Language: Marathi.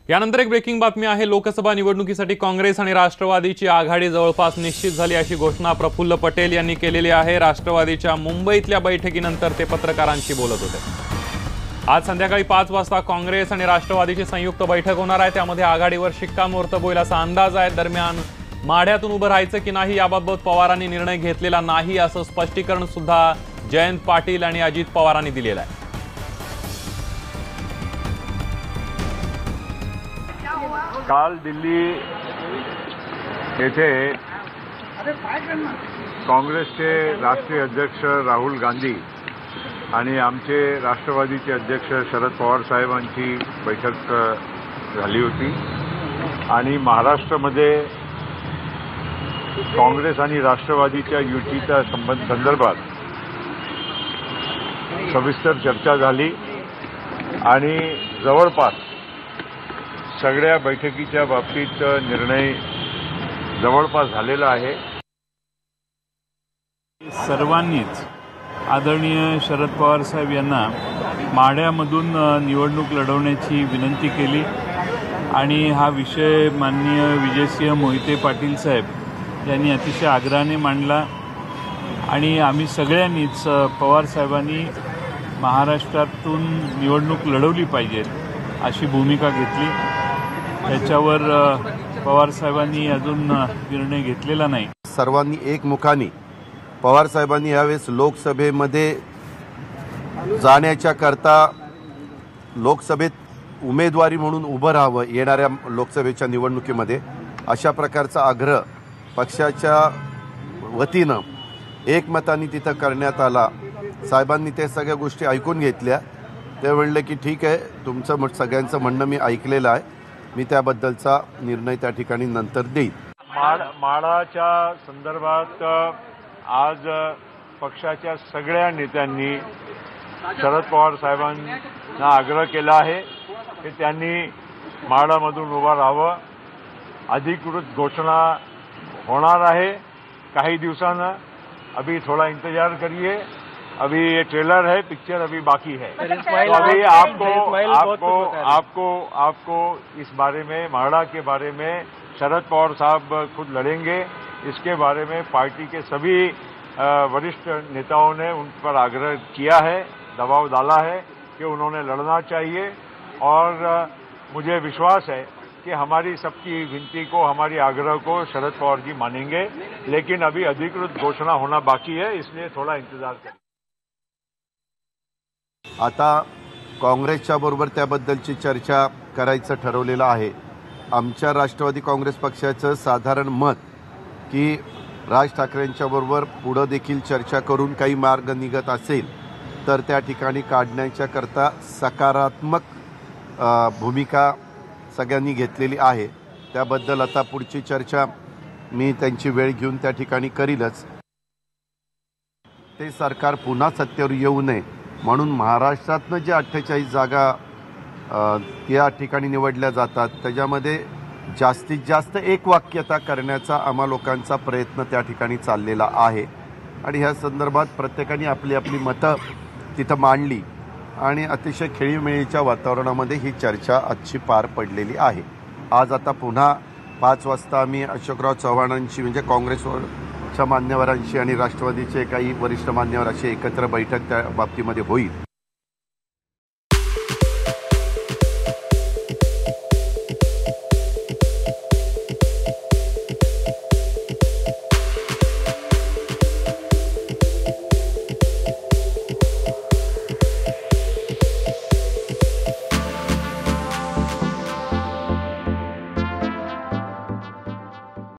यानंतर एक ब्रेकिंग बातमी आहे। लोकसभा निवडणुकीसाठी काँग्रेस आणि राष्ट्रवादीची आघाडी जवळपास निश्चित झाली अशी घोषणा प्रफुल्ल पटेल यांनी केलेली आहे। राष्ट्रवादीच्या मुंबईतल्या बैठकीनंतर ते पत्रकारांशी बोलत होते। आज संध्याकाळी 5 वाजता काँग्रेस आणि राष्ट्रवादीची संयुक्त बैठक होणार आहे। त्यामध्ये आघाडीवर शिक्कामोर्तब होईल असा अंदाज आहे। दरम्यान माढ्यातून उभं राहायचं की नाही याबाबत पवारांनी निर्णय घेतलेला नाही असं स्पष्टीकरण सुद्धा जयंत पाटील आणि अजित पवारांनी दिलेलं आहे। काल दिल्ली येथे काँग्रेसचे राष्ट्रीय अध्यक्ष राहुल गांधी आणि आमचे राष्ट्रवादीचे अध्यक्ष शरद पवार साहेबांची बैठक झाली होती आणि महाराष्ट्रामध्ये काँग्रेस आणि राष्ट्रवादीच्या युतीच्या संदर्भात सविस्तर चर्चा झाली आणि जवळपास सगळ्या बैठकीच्या बाबतीत निर्णय जवळपास झालेला आहे। सर्वांनीच आदरणीय शरद पवार साहेब यांना माढ्यामधून निवडणूक लढवण्याची विनंती केली आणि हा विषय माननीय विजयसिंह मोहिते पाटील साहेब यांनी अतिशय आग्रहाने मांडला आणि आम्ही सगळ्यांनीच पवार साहेबांनी महाराष्ट्रातून निवडणूक लढवली पाहिजे अशी भूमिका घेतली। त्याच्यावर पवार साहेबांनी अजून निर्णय घेतलेला नाही। सर्वांनी एकमुखाने पवार साहेबांनी यावेळेस लोकसभेमध्ये जाण्याच्या करता लोकसभेत उमेदवारी म्हणून उभं राहावं येणाऱ्या लोकसभेच्या निवडणुकीमध्ये अशा प्रकारचा आग्रह पक्षाच्या वतीनं एकमताने तिथं करण्यात आला। साहेबांनी ते सगळ्या गोष्टी ऐकून घेतल्या। ते म्हणले की ठीक आहे, तुमचं सगळ्यांचं म्हणणं मी ऐकलेलं आहे, मी त्याबद्दलचा निर्णय त्या ठिकाणी नंतर देईन। माढाच्या संदर्भात आज पक्षाच्या सगळ्या नेत्यांनी शरद पवार साहेबांना आग्रह केला आहे की त्यांनी माढामधून उभा राहावं। अधिकृत घोषणा होणार आहे काही दिवसांना। अभी थोड़ा इंतजार करिए, अभी ये ट्रेलर है, पिक्चर अभी बाकी है। तो अभी आपको इस बारे में, माढा के बारे में शरद पवार साहब खुद लड़ेंगे, इसके बारे में पार्टी के सभी वरिष्ठ नेताओं ने उन पर आग्रह किया है, दबाव डाला है कि उन्होंने लड़ना चाहिए। और मुझे विश्वास है कि हमारी सबकी विनती को, हमारी आग्रह को शरद पवार जी मानेंगे, लेकिन अभी अधिकृत घोषणा होना बाकी है, इसलिए थोड़ा इंतजार करें। आता काँग्रेसच्या बरोबर त्याबद्दलची चर्चा करायचं ठरवलेलं आहे। आमच्या राष्ट्रवादी काँग्रेस पक्षाचं साधारण मत की राज ठाकरेंच्या बरोबर पुढे देखील चर्चा करून काही मार्ग निघत असेल तर त्या ठिकाणी काढण्याच्या करता सकारात्मक भूमिका सगळ्यांनी घेतलेली आहे। त्याबद्दल आता पुढची चर्चा मी त्यांची वेळ घेऊन त्या ठिकाणी करीलच। ते सरकार पुन्हा सत्तेवर येऊ नये म्हणून महाराष्ट्रातनं जे 48 जागा त्या ठिकाणी निवडल्या जातात त्याच्यामध्ये जास्तीत जास्त एकवाक्यता करण्याचा आम्हा लोकांचा प्रयत्न त्या ठिकाणी चाललेला आहे आणि ह्या संदर्भात प्रत्येकाने आपली आपली मतं तिथं मांडली आणि अतिशय खेळीमेळीच्या वातावरणामध्ये ही चर्चा आजची पार पडलेली आहे। आज आता पुन्हा 5 वाजता आम्ही अशोकराव चव्हाणांची म्हणजे काँग्रेसच्या मान्यवरांशी आणि राष्ट्रवादीचे काही वरिष्ठ मान्यवर अशी एकत्र बैठक त्या बाबतीमध्ये होईल।